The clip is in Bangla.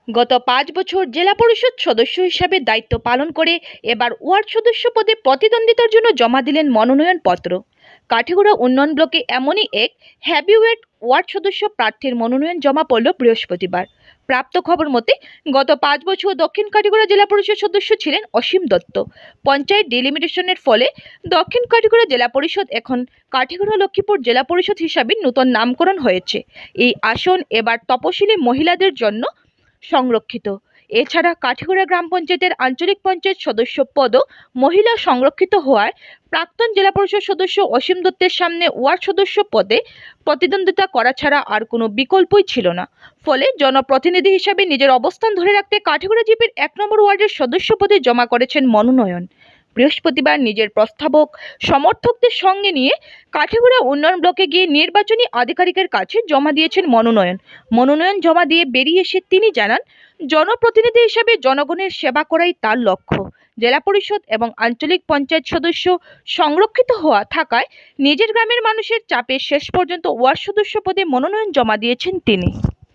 গত 5 বছর জেলা পরিষদ সদস্য হিসাবে দায়িত্ব পালন করে এবার ওয়ার্ড সদস্য পদে প্রতিদ্বন্দ্বিতার জন্য জমা দিলেন মনোনয়নপত্র। কাঠিগড়া উন্নয়ন ব্লকে এমনই এক হেভিওয়েট ওয়ার্ড সদস্য প্রার্থীর মনোনয়ন জমা পড়ল বৃহস্পতিবার। প্রাপ্ত খবর মতে গত 5 বছর দক্ষিণ কাঠিগড়া জেলা পরিষদ সদস্য ছিলেন অসীম দত্ত। পঞ্চায়েত ডিলিমিটেশনের ফলে দক্ষিণ কাঠিগড়া জেলা পরিষদ এখন কাঠিগড়া লক্ষ্মীপুর জেলা পরিষদ হিসাবে নতুন নামকরণ হয়েছে। এই আসন এবার তপশিলি মহিলাদের জন্য সংরক্ষিত। এছাড়া কাঠিগড়া গ্রাম পঞ্চায়েতের আঞ্চলিক পঞ্চায়েত সদস্য পদও মহিলা সংরক্ষিত হওয়ায় প্রাক্তন জেলা পরিষদ সদস্য অসীম দত্তের সামনে ওয়ার্ড সদস্য পদে প্রতিদ্বন্দ্বিতা করা ছাড়া আর কোনো বিকল্পই ছিল না। ফলে জনপ্রতিনিধি হিসাবে নিজের অবস্থান ধরে রাখতে কাঠিগড়া জিপির 1 নম্বর ওয়ার্ডের সদস্য পদে জমা করেছেন মনোনয়ন। বৃহস্পতিবার নিজের প্রস্তাবক সমর্থকদের সঙ্গে নিয়ে কাঠিগড়া উন্নয়ন ব্লকে গিয়ে নির্বাচনী আধিকারিকের কাছে জমা দিয়েছেন মনোনয়ন জমা দিয়ে বেরিয়ে এসে তিনি জানান, জনপ্রতিনিধি হিসাবে জনগণের সেবা করাই তার লক্ষ্য। জেলা পরিষদ এবং আঞ্চলিক পঞ্চায়েত সদস্য সংরক্ষিত হওয়া থাকায় নিজের গ্রামের মানুষের চাপে শেষ পর্যন্ত ওয়ার্ড সদস্য পদে মনোনয়ন জমা দিয়েছেন তিনি।